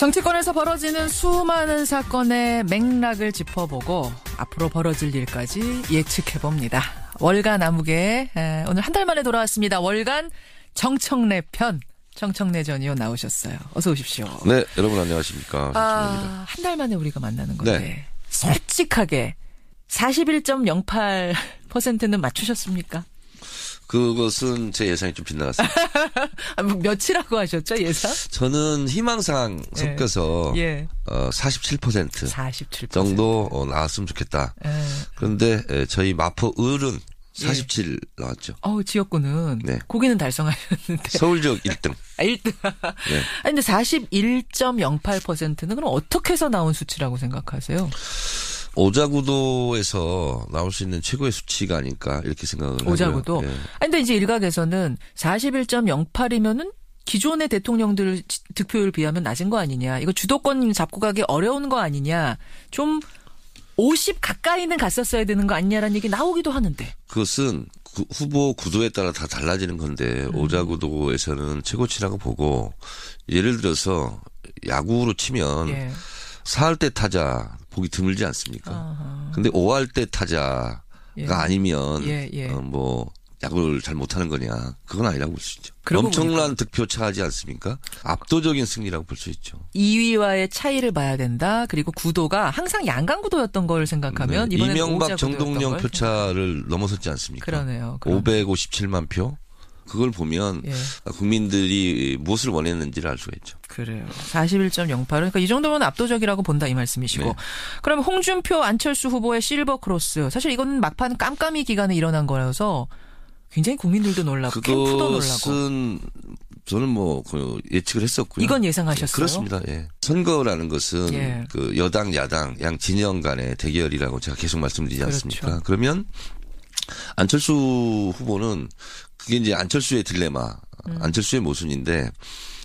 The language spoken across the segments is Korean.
정치권에서 벌어지는 수많은 사건의 맥락을 짚어보고 앞으로 벌어질 일까지 예측해봅니다. 월간 아무개 오늘 한 달 만에 돌아왔습니다. 월간 정청래 편 정청래 전 의원 나오셨어요. 어서 오십시오. 네, 여러분 안녕하십니까. 정청래입니다. 한 달 만에 우리가 만나는 건데 네. 솔직하게 41.08%는 맞추셨습니까? 그것은 제 예상이 좀 빗나갔습니다. 몇이라고 하셨죠, 예상? 저는 희망사항 섞여서 47% 47% 정도 나왔으면 좋겠다. 그런데 저희 마포 을은 47 나왔죠. 지역구는 네. 거기는 달성하셨는데. 서울 지역 1등. 1등. 네. 아니, 근데 41.08%는 그럼 어떻게 해서 나온 수치라고 생각하세요? 오자구도에서 나올 수 있는 최고의 수치가 아닐까 이렇게 생각을 하고요. 오자구도. 예. 아니, 근데 이제 일각에서는 41.08이면은 기존의 대통령들 득표율 비하면 낮은 거 아니냐. 이거 주도권 잡고 가기 어려운 거 아니냐. 좀 50 가까이는 갔었어야 되는 거 아니냐라는 얘기 나오기도 하는데. 그것은 후보 구도에 따라 다 달라지는 건데 오자구도에서는 최고치라고 보고 예를 들어서 야구로 치면 4할 때 타자 보기 드물지 않습니까? 근데 5할 때 타자가 아니면 뭐 야구를 잘 못하는 거냐. 그건 아니라고 볼 수 있죠. 엄청난 득표 차이지 않습니까? 압도적인 승리라고 볼 수 있죠. 2위와의 차이를 봐야 된다. 그리고 구도가 항상 양강구도였던 걸 생각하면 네. 이번에는 이명박 정동영 표차를 넘어섰지 않습니까? 그러네요. 557만 표. 그걸 보면 국민들이 무엇을 원했는지를 알 수가 있죠. 그래요. 41.08. 그러니까 이 정도면 압도적이라고 본다 이 말씀이시고. 네. 그럼 홍준표 안철수 후보의 실버 크로스. 사실 이건 막판 깜깜이 기간에 일어난 거라서 굉장히 국민들도 놀라고 캠프도 놀라고. 그것은 저는 뭐 예측을 했었고요. 이건 예상하셨어요? 그렇습니다. 예. 선거라는 것은 그 여당 야당 양 진영 간의 대결이라고 제가 계속 말씀드리지 않습니까? 그렇죠. 그러면 안철수 후보는 그게 이제 안철수의 딜레마, 안철수의 모순인데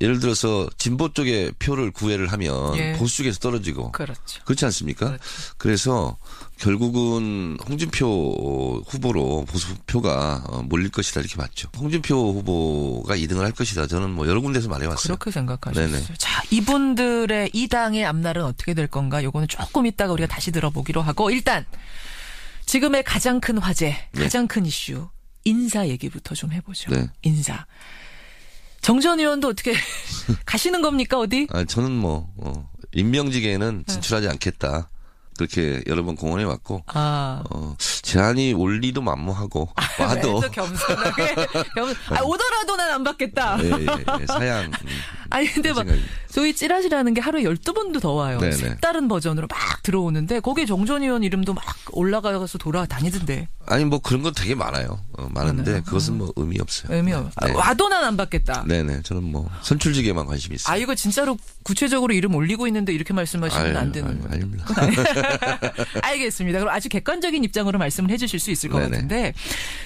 예를 들어서 진보 쪽에 표를 구애를 하면 보수 쪽에서 떨어지고 그렇죠. 그렇지 않습니까? 그렇죠. 그래서 결국은 홍준표 후보로 보수 표가 몰릴 것이다 이렇게 봤죠. 홍준표 후보가 2등을 할 것이다. 저는 뭐 여러 군데서 말해왔어요. 그렇게 생각하셨어요. 네네. 자, 이분들의 이 당의 앞날은 어떻게 될 건가? 요거는 조금 이따가 우리가 다시 들어보기로 하고 일단 지금의 가장 큰 화제, 가장 큰 이슈 인사 얘기부터 좀 해보죠. 네. 인사. 정 전 의원도 어떻게 가시는 겁니까 어디? 저는 뭐 임명직에는 진출하지 않겠다. 그렇게 여러 번 공언해 왔고 제안이 올 리도 만무하고 와도 겸손하게 오더라도 난 안 받겠다. 예, 사양. 아니 근데 막 소위 찌라시라는 게 하루에 12번도 더 와요. 네네. 색다른 버전으로 막 들어오는데 거기에 정전 의원 이름도 막 올라가서 돌아다니던데. 아니 뭐 그런 건 되게 많아요. 많은데 그것은 뭐 의미 없어요. 의미 없어요. 네. 와도 난 안 받겠다. 네네. 저는 뭐 선출직에만 관심이 있어요. 이거 진짜로 구체적으로 이름 올리고 있는데 이렇게 말씀하시면 안 되는 거예요. 아닙니다. 알겠습니다. 그럼 아주 객관적인 입장으로 말씀을 해주실 수 있을 것 같은데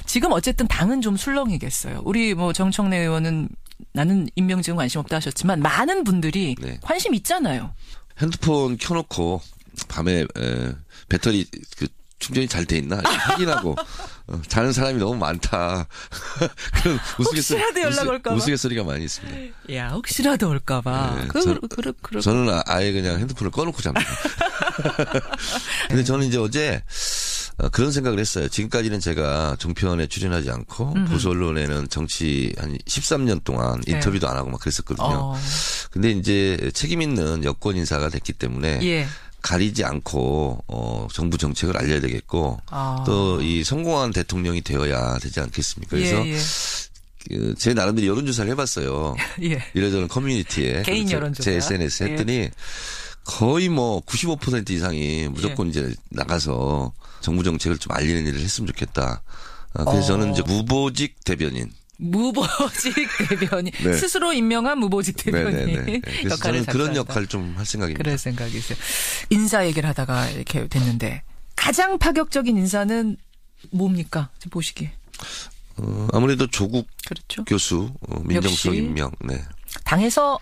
지금 어쨌든 당은 좀 술렁이겠어요. 우리 뭐 정청래 의원은 나는 임명직은 관심 없다 하셨지만 많은 분들이 관심 있잖아요. 핸드폰 켜놓고 밤에 배터리 충전이 잘 돼 있나 확인하고 자는 사람이 너무 많다. 그런 혹시라도 연락 올까봐. 우스갯소리가 많이 있습니다. 야 혹시라도 올까봐. 저는 아예 그냥 핸드폰을 꺼놓고 잡니다. 근데 저는 이제 어제 그런 생각을 했어요. 지금까지는 제가 종편에 출연하지 않고 보수 언론에는 정치 한 13년 동안 인터뷰도 안 하고 막 그랬었거든요. 근데 이제 책임 있는 여권 인사가 됐기 때문에 가리지 않고 정부 정책을 알려야 되겠고 또 이 성공한 대통령이 되어야 되지 않겠습니까? 그래서 제 나름대로 여론조사를 해봤어요. 이래저래 커뮤니티에 개인 여론조사 제 SNS 했더니 거의 뭐 95% 이상이 무조건 이제 나가서 정부 정책을 좀 알리는 일을 했으면 좋겠다. 그래서 저는 이제 무보직 대변인. 스스로 임명한 무보직 대변인 그래서 저는 그런 역할을 좀 할 생각입니다. 그럴 생각이세요. 인사 얘기를 하다가 이렇게 됐는데 가장 파격적인 인사는 뭡니까? 보시기에. 아무래도 조국 교수 민정수석 역시 임명. 당에서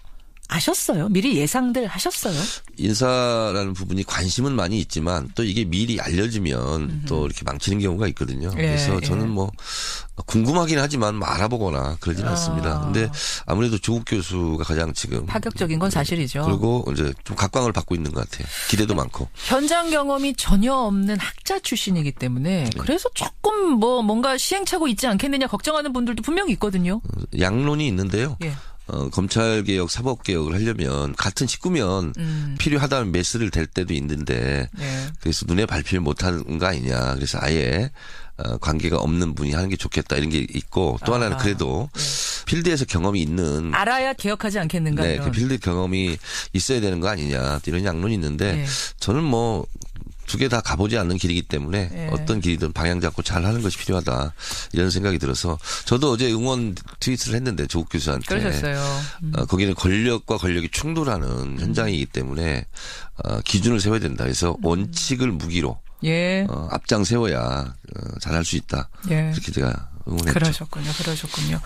아셨어요? 미리 예상들 하셨어요? 인사라는 부분이 관심은 많이 있지만 또 이게 미리 알려지면 또 이렇게 망치는 경우가 있거든요. 그래서 저는 뭐 궁금하긴 하지만 뭐 알아보거나 그러진 않습니다. 근데 아무래도 조국 교수가 가장 지금 파격적인 건 사실이죠. 그리고 이제 좀 각광을 받고 있는 것 같아요. 기대도 많고. 현장 경험이 전혀 없는 학자 출신이기 때문에 그래서 조금 뭐 뭔가 시행착오 있지 않겠느냐 걱정하는 분들도 분명히 있거든요. 양론이 있는데요. 예. 검찰개혁, 사법개혁을 하려면 같은 식구면 필요하다는 메스를 댈 때도 있는데 그래서 눈에 밟히를 못하는 거 아니냐. 그래서 아예 관계가 없는 분이 하는 게 좋겠다 이런 게 있고 또 하나는 그래도 필드에서 경험이 있는 알아야 개혁하지 않겠는가. 네, 그 필드 경험이 있어야 되는 거 아니냐 이런 양론이 있는데 저는 뭐 두 개 다 가보지 않는 길이기 때문에 어떤 길이든 방향 잡고 잘 하는 것이 필요하다 이런 생각이 들어서 저도 어제 응원 트윗을 했는데 조국 교수한테 그러셨어요. 거기는 권력과 권력이 충돌하는 현장이기 때문에 기준을 세워야 된다. 그래서 원칙을 무기로 앞장 세워야 잘할 수 있다. 그렇게 제가 응원했죠. 그러셨군요.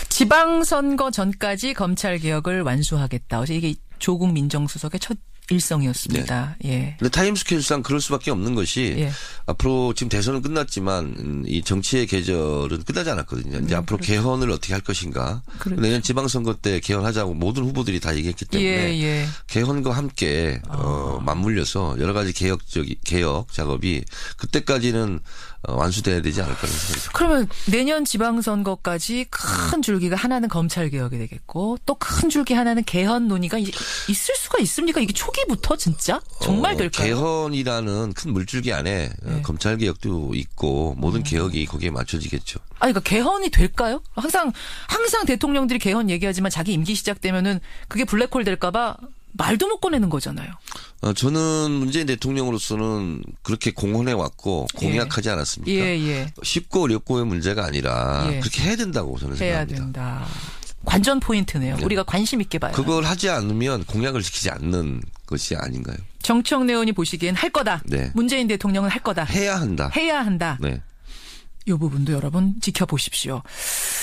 지방선거 전까지 검찰개혁을 완수하겠다. 어제 이게 조국 민정수석의 첫 일성이었습니다. 네. 근데 타임스케줄상 그럴 수밖에 없는 것이 앞으로 지금 대선은 끝났지만 이 정치의 계절은 끝나지 않았거든요. 이제 앞으로 그렇죠. 개헌을 어떻게 할 것인가. 내년 지방선거 때 개헌하자고 모든 후보들이 다 얘기했기 때문에 개헌과 함께 맞물려서 여러 가지 개혁 작업이 그때까지는 완수돼야 되지 않을까 하는 생각이 듭니다. 그러면 내년 지방선거까지 큰 줄기가 하나는 검찰개혁이 되겠고 또 큰 줄기 하나는 개헌 논의가 있을 수가 있습니까? 이게 초기부터 진짜? 정말 될까요? 개헌이라는 큰 물줄기 안에 검찰개혁도 있고 모든 개혁이 거기에 맞춰지겠죠. 그러니까 개헌이 될까요? 항상 대통령들이 개헌 얘기하지만 자기 임기 시작되면은 그게 블랙홀 될까봐 말도 못 꺼내는 거잖아요. 저는 문재인 대통령으로서는 그렇게 공헌해 왔고 공약하지 않았습니까? 쉽고 어렵고의 문제가 아니라 그렇게 해야 된다고 저는 생각합니다. 해야 된다. 관전 포인트네요. 우리가 관심 있게 봐요. 그걸 하지 않으면 공약을 지키지 않는 것이 아닌가요? 정청래 의원이 보시기엔 할 거다. 문재인 대통령은 할 거다. 해야 한다. 네. 이 부분도 여러분 지켜보십시오.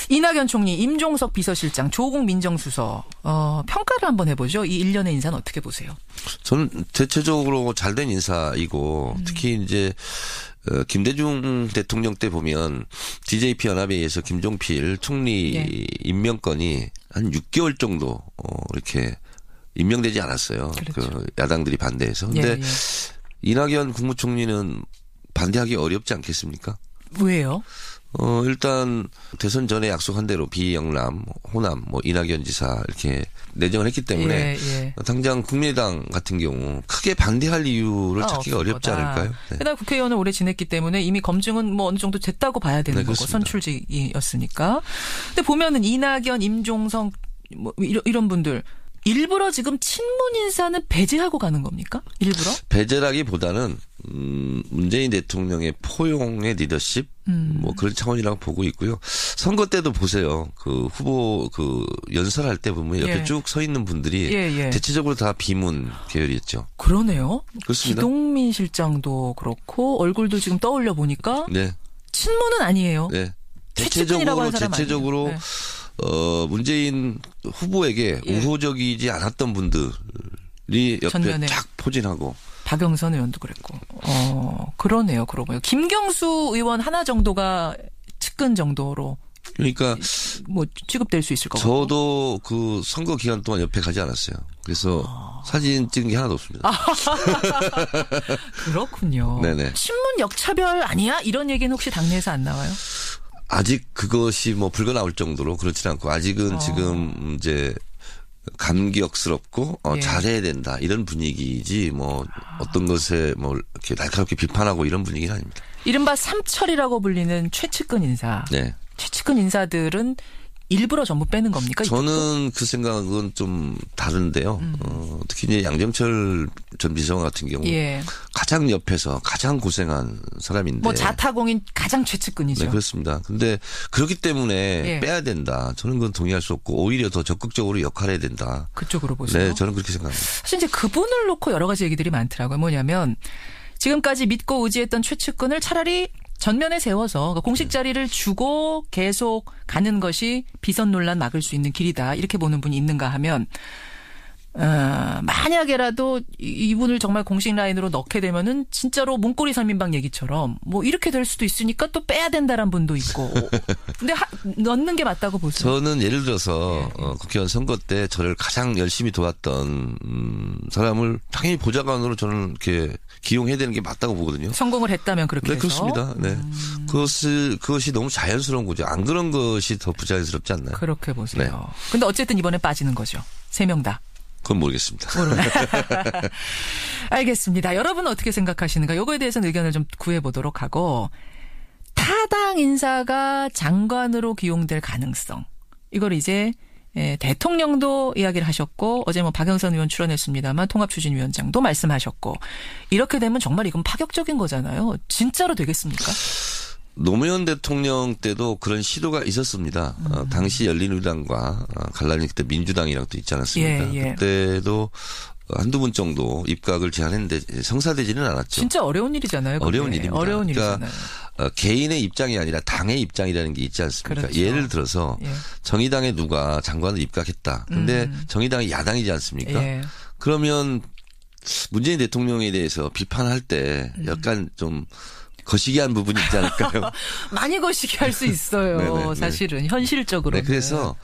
이낙연 총리, 임종석 비서실장, 조국 민정수석 평가를 한번 해보죠. 이 일련의 인사는 어떻게 보세요? 저는 대체적으로 잘된 인사이고 특히 이제 김대중 대통령 때 보면 DJP 연합회의에서 김종필 총리 임명건이 한 6개월 정도 이렇게 임명되지 않았어요. 그렇죠. 그 야당들이 반대해서. 근데 이낙연 국무총리는 반대하기 어렵지 않겠습니까? 왜요? 일단 대선 전에 약속한 대로 비영남, 호남, 이낙연 지사 이렇게 내정을 했기 때문에 당장 국민의당 같은 경우 크게 반대할 이유를 찾기가 어렵지 않을까요? 게다가 국회의원을 오래 지냈기 때문에 이미 검증은 어느 정도 됐다고 봐야 되는 거고 선출직이었으니까. 근데 보면은 이낙연, 임종석 이런 분들 일부러 지금 친문 인사는 배제하고 가는 겁니까? 일부러? 배제라기보다는 문재인 대통령의 포용의 리더십 그런 차원이라고 보고 있고요. 선거 때도 보세요. 그 후보 연설할 때 보면 옆에 쭉 서 있는 분들이 대체적으로 다 비문 계열이었죠. 그러네요. 그렇습니다. 기동민 실장도 그렇고 얼굴도 지금 떠올려 보니까 친문은 아니에요. 대체적으로 문재인 후보에게 우호적이지 않았던 분들이 옆에 전면에. 쫙 포진하고. 박영선 의원도 그랬고. 그러네요. 그러고 보면. 김경수 의원 하나 정도가 측근 정도로. 그러니까 취급될 수 있을 것 같고. 저도 그 선거 기간 동안 옆에 가지 않았어요. 그래서 사진 찍은 게 하나도 없습니다. 그렇군요. 네네. 신문 역차별 아니야? 이런 얘기는 혹시 당내에서 안 나와요? 아직 그것이 불가 나올 정도로 그렇지는 않고 아직은 지금 이제 감격스럽고 잘해야 된다 이런 분위기지 어떤 것에 이렇게 날카롭게 비판하고 이런 분위기는 아닙니다. 이른바 삼철이라고 불리는 최측근 인사. 최측근 인사들은 일부러 전부 빼는 겁니까? 저는 그 생각은 좀 다른데요. 특히 이제 양정철 전 비서관 같은 경우 가장 옆에서 가장 고생한 사람인데. 자타공인 가장 최측근이죠. 네, 그렇습니다. 근데 그렇기 때문에 빼야 된다. 저는 그건 동의할 수 없고 오히려 더 적극적으로 역할해야 된다. 그쪽으로 보세요. 네, 저는 그렇게 생각합니다. 사실 이제 그분을 놓고 여러 가지 얘기들이 많더라고요. 뭐냐면 지금까지 믿고 의지했던 최측근을 차라리 전면에 세워서 공식 자리를 주고 계속 가는 것이 비선 논란 막을 수 있는 길이다. 이렇게 보는 분이 있는가 하면 만약에라도 이분을 정말 공식 라인으로 넣게 되면은 진짜로 문고리 3인방 얘기처럼 뭐 이렇게 될 수도 있으니까 또 빼야 된다는 분도 있고. 근데 넣는 게 맞다고 보세요. 저는 예를 들어서 국회의원 선거 때 저를 가장 열심히 도왔던 사람을 당연히 보좌관으로 저는 이렇게 기용해야 되는 게 맞다고 보거든요. 성공을 했다면 그렇게 해서. 그렇습니다. 네. 그것이 너무 자연스러운 거죠. 안 그런 것이 더 부자연스럽지 않나요? 그렇게 보세요. 네. 근데 어쨌든 이번에 빠지는 거죠. 3명 다. 그건 모르겠습니다. 알겠습니다. 여러분은 어떻게 생각하시는가? 요거에 대해서는 의견을 좀 구해보도록 하고 타당 인사가 장관으로 기용될 가능성. 이걸 이제 대통령도 이야기를 하셨고 어제 뭐 박영선 의원 출연했습니다만 통합추진위원장도 말씀하셨고 이렇게 되면 정말 이건 파격적인 거잖아요. 진짜로 되겠습니까? 노무현 대통령 때도 그런 시도가 있었습니다. 당시 열린우리당과 갈라니 그때 민주당이랑 또 있지 않았습니까? 예. 그때도 한두 분 정도 입각을 제안했는데 성사되지는 않았죠. 진짜 어려운 일이잖아요. 그게. 어려운 일입니다. 어려운 일이잖아요. 개인의 입장이 아니라 당의 입장이라는 게 있지 않습니까? 그렇죠. 예를 들어서 정의당에 누가 장관을 입각했다. 근데 정의당이 야당이지 않습니까? 예. 그러면 문재인 대통령에 대해서 비판할 때 약간 좀 거시기한 부분이 있지 않을까요? 많이 거시기할 수 있어요. 네네, 사실은 현실적으로. 네, 그래서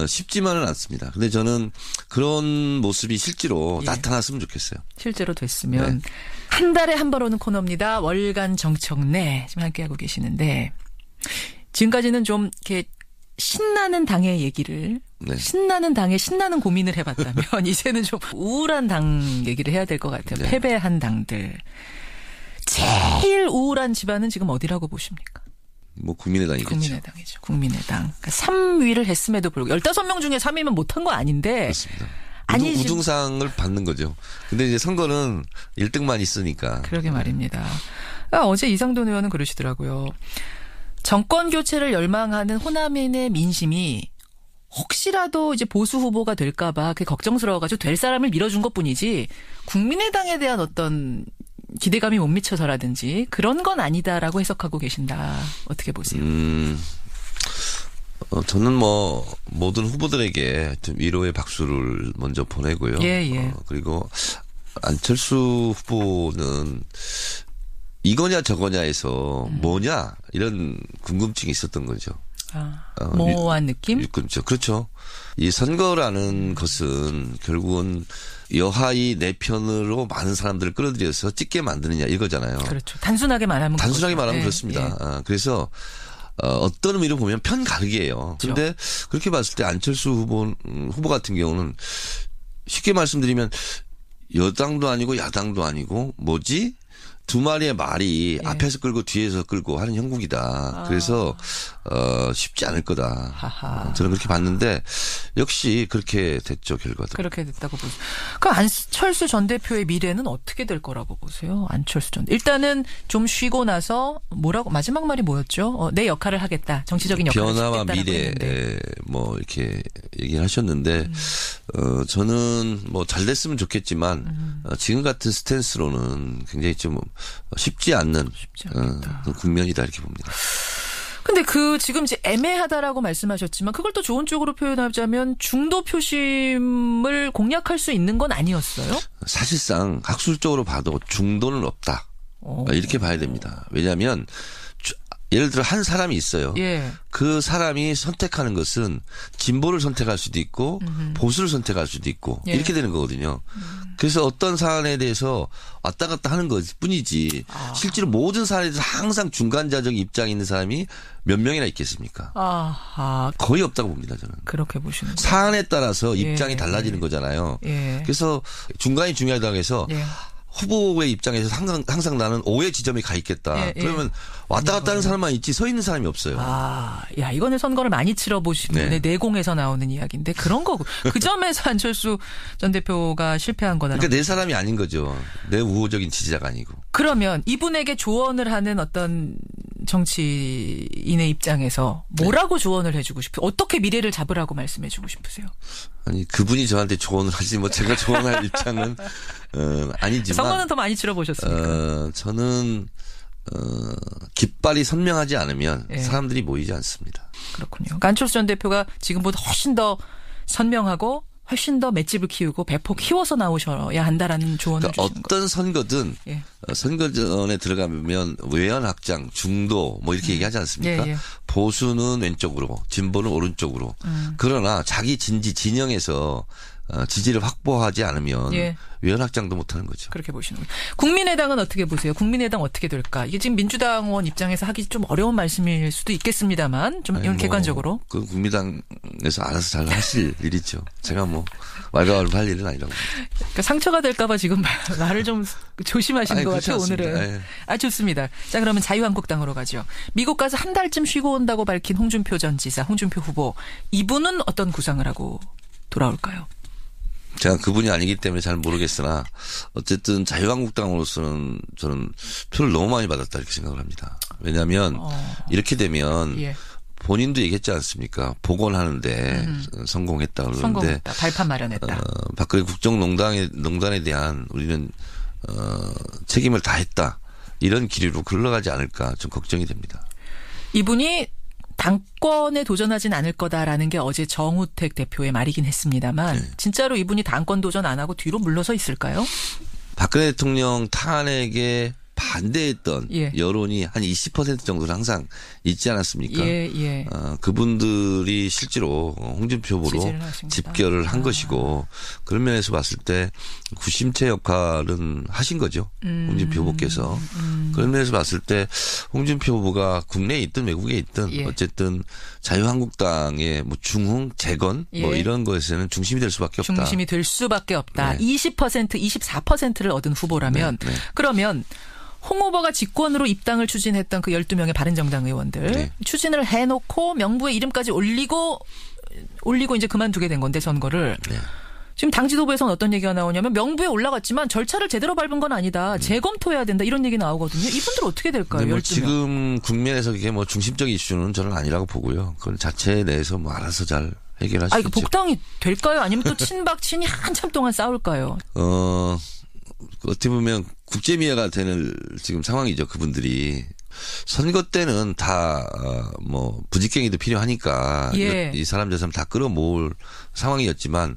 쉽지만은 않습니다. 근데 저는 그런 모습이 실제로 나타났으면 좋겠어요. 실제로 됐으면 한 달에 한 번 오는 코너입니다. 월간 정청래 지금 함께하고 계시는데 지금까지는 좀 이렇게 신나는 당의 얘기를 신나는 당의 신나는 고민을 해봤다면 이제는 좀 우울한 당 얘기를 해야 될 것 같아요. 네. 패배한 당들. 제일 우울한 집안은 지금 어디라고 보십니까? 뭐 국민의당이겠죠. 국민의당이죠. 국민의당. 그러니까 3위를 했음에도 불구하고 15명 중에 3위면 못한 거 아닌데. 그렇습니다. 아니 우등상을 받는 거죠. 근데 이제 선거는 1등만 있으니까. 그러게 말입니다. 어제 이상돈 의원은 그러시더라고요. 정권 교체를 열망하는 호남인의 민심이 혹시라도 이제 보수 후보가 될까 봐 그게 걱정스러워가지고 될 사람을 밀어준 것뿐이지 국민의당에 대한 어떤 기대감이 못 미쳐서라든지 그런 건 아니다라고 해석하고 계신다. 어떻게 보세요? 저는 뭐 모든 후보들에게 좀 위로의 박수를 먼저 보내고요. 예. 그리고 안철수 후보는 이거냐 저거냐에서 뭐냐 이런 궁금증이 있었던 거죠. 모호한 느낌? 그렇죠. 이 선거라는 것은 결국은 여하의 내 편으로 많은 사람들을 끌어들여서 찍게 만드느냐 이거잖아요. 그렇죠. 단순하게 말하면 그렇습니다. 그래서 어떤 의미로 보면 편가르기예요. 그런데 그렇게 봤을 때 안철수 후보 같은 경우는 쉽게 말씀드리면 여당도 아니고 야당도 아니고 뭐지? 두 마리의 말이 앞에서 끌고 뒤에서 끌고 하는 형국이다. 그래서 쉽지 않을 거다. 저는 그렇게 봤는데 역시 그렇게 됐죠, 결과도. 그렇게 됐다고 보세요. 그 안철수 전 대표의 미래는 어떻게 될 거라고 보세요? 안철수 전 일단은 좀 쉬고 나서 뭐라고 마지막 말이 뭐였죠? 내 역할을 하겠다. 정치적인 역할을 변화와 하겠다라고 미래 했는데. 뭐 이렇게 얘기를 하셨는데 저는 뭐 잘 됐으면 좋겠지만 지금 같은 스탠스로는 굉장히 좀 쉽지 않는 국면이다 이렇게 봅니다. 근데 지금 이제 애매하다라고 말씀하셨지만 그걸 또 좋은 쪽으로 표현하자면 중도 표심을 공략할 수 있는 건 아니었어요? 사실상 학술적으로 봐도 중도는 없다. 이렇게 봐야 됩니다. 왜냐하면 예를 들어 한 사람이 있어요. 그 사람이 선택하는 것은 진보를 선택할 수도 있고 보수를 선택할 수도 있고 이렇게 되는 거거든요. 그래서 어떤 사안에 대해서 왔다 갔다 하는 것 뿐이지 실제로 모든 사안에 대해서 항상 중간자적 입장이 있는 사람이 몇 명이나 있겠습니까? 거의 없다고 봅니다. 저는. 그렇게 보시는 거예요. 사안에 따라서 입장이 달라지는 거잖아요. 그래서 중간이 중요하다고 해서 후보의 입장에서 항상 나는 오해 지점에 가 있겠다. 그러면 왔다 갔다 하는 사람만 있지 서 있는 사람이 없어요. 야, 이거는 선거를 많이 치러보신 분의 내공에서 나오는 이야기인데 그런 거고. 그 점에서 안철수 전 대표가 실패한 거다. 그러니까 내 사람이 아닌 거죠. 내 우호적인 지지자가 아니고. 그러면 이분에게 조언을 하는 어떤 정치인의 입장에서 뭐라고 조언을 해주고 싶어요? 어떻게 미래를 잡으라고 말씀해주고 싶으세요? 아니 그분이 저한테 조언을 하지 뭐 제가 조언할 입장은 아니지만 선거는 더 많이 치러보셨으니까. 저는 깃발이 선명하지 않으면 사람들이 모이지 않습니다. 그렇군요. 안철수 전 대표가 지금보다 훨씬 더 선명하고 훨씬 더 맷집을 키우고 배포 키워서 나오셔야 한다라는 조언을 그러니까 주시는 어떤 선거든 예. 선거전에 들어가면 외연 확장, 중도 뭐 이렇게 얘기하지 않습니까? 예, 예. 보수는 왼쪽으로, 진보는 오른쪽으로. 그러나 자기 진영에서 지지를 확보하지 않으면 예. 외연 확장도 못하는 거죠. 그렇게 보시는군요. 국민의당은 어떻게 보세요? 국민의당 어떻게 될까? 이게 지금 민주당원 입장에서 하기 좀 어려운 말씀일 수도 있겠습니다만 좀 이런 객관적으로. 그 국민당에서 알아서 잘 하실 일이죠. 제가 뭐 왈가왈부할 일은 아니라고. 그러니까 상처가 될까 봐 지금 말을 좀 조심하시는 것 같아요. 오늘은. 예. 아 좋습니다. 자 그러면 자유한국당으로 가죠. 미국 가서 한 달쯤 쉬고 온다고 밝힌 홍준표 전 지사, 홍준표 후보. 이분은 어떤 구상을 하고 돌아올까요? 제가 그분이 아니기 때문에 잘 모르겠으나 어쨌든 자유한국당으로서는 저는 표를 너무 많이 받았다 이렇게 생각을 합니다. 왜냐하면 이렇게 되면 예. 본인도 얘기했지 않습니까? 복원하는데 성공했다 그러는데 성공했다. 발판 마련했다. 박근혜 국정농단에 대한 우리는 책임을 다했다. 이런 기류로 흘러가지 않을까 좀 걱정이 됩니다. 이분이 당권에 도전하진 않을 거다라는 게 어제 정우택 대표의 말이긴 했습니다만 네. 진짜로 이분이 당권 도전 안 하고 뒤로 물러서 있을까요? 박근혜 대통령 탄핵에 반대했던 예. 여론이 한 20% 정도는 항상 있지 않았습니까? 예, 예. 그분들이 실제로 홍준표 후보로 지지를 하신 집결을 한 것이고 그런 면에서 봤을 때 구심체 역할은 하신 거죠. 홍준표 후보께서. 그런 면에서 봤을 때 홍준표 후보가 국내에 있든 외국에 있든 예. 어쨌든 자유한국당의 뭐 중흥, 재건 뭐 예. 이런 것에서는 중심이 될 수밖에 없다. 중심이 될 수밖에 없다. 네. 20%, 24%를 얻은 후보라면 네, 네. 그러면 홍 후보가 집권으로 입당을 추진했던 그 12명의 바른정당 의원들 네. 추진을 해놓고 명부에 이름까지 올리고 이제 그만두게 된 건데 선거를. 네. 지금 당 지도부에서는 어떤 얘기가 나오냐면 명부에 올라갔지만 절차를 제대로 밟은 건 아니다. 재검토해야 된다. 이런 얘기 나오거든요. 이분들 어떻게 될까요? 뭐 12명. 지금 국면에서 그게 뭐 중심적 이슈는 저는 아니라고 보고요. 그건 자체 내에서 뭐 알아서 잘 해결하시겠죠. 이거 복당이 될까요? 아니면 또 친박 친이 한참 동안 싸울까요? 어떻게 보면 국제미아가 되는 지금 상황이죠. 그분들이. 선거 때는 다 뭐 부직갱이도 필요하니까 예. 이 사람 저 사람 다 끌어모을 상황이었지만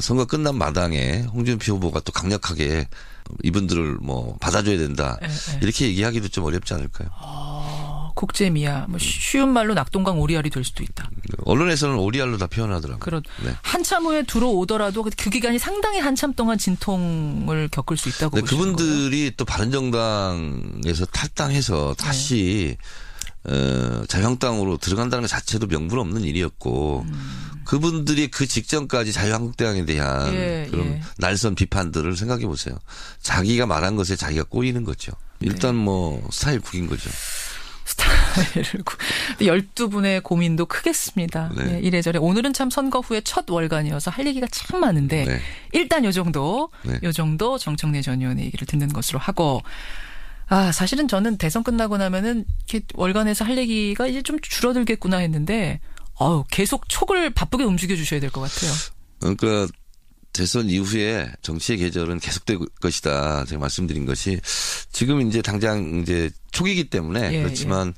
선거 끝난 마당에 홍준표 후보가 또 강력하게 이분들을 뭐 받아줘야 된다. 이렇게 얘기하기도 좀 어렵지 않을까요? 국제미아 뭐 쉬운 말로 낙동강 오리알이 될 수도 있다. 언론에서는 오리알로 다 표현하더라고요. 네. 한참 후에 들어오더라도 그 기간이 상당히 한참 동안 진통을 겪을 수 있다고 보시는 그분들이 거예요? 또 바른정당에서 탈당해서 다시 자유한국당으로 들어간다는 것 자체도 명분 없는 일이었고 그분들이 그 직전까지 자유한국당에 대한 그런 날선 비판들을 생각해 보세요. 자기가 말한 것에 자기가 꼬이는 거죠. 일단 뭐 스타일 국인 거죠. 스타일을 12분의 고민도 크겠습니다. 네. 네, 이래저래 오늘은 참 선거 후에 첫 월간이어서 할 얘기가 참 많은데 네. 일단 요 정도 정청래 전 의원의 얘기를 듣는 것으로 하고 사실은 저는 대선 끝나고 나면은 이렇게 월간에서 할 얘기가 이제 좀 줄어들겠구나 했는데 계속 촉을 바쁘게 움직여 주셔야 될 것 같아요. 그러니까 대선 이후에 정치의 계절은 계속될 것이다. 제가 말씀드린 것이 지금 이제 당장 이제 초기이기 때문에 그렇지만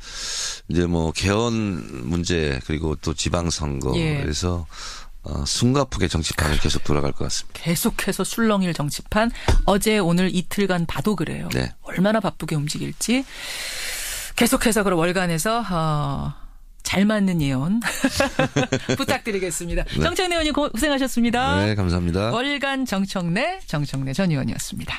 이제 뭐 개헌 문제 그리고 또 지방선거 그래서 숨가쁘게 정치판이 계속 돌아갈 것 같습니다. 계속해서 술렁일 정치판 어제 오늘 이틀간 봐도 그래요. 네. 얼마나 바쁘게 움직일지 계속해서 그럼 월간에서 잘 맞는 예언 부탁드리겠습니다. 네. 정청래 의원님 고생하셨습니다. 네, 감사합니다. 월간 정청래 전 의원이었습니다.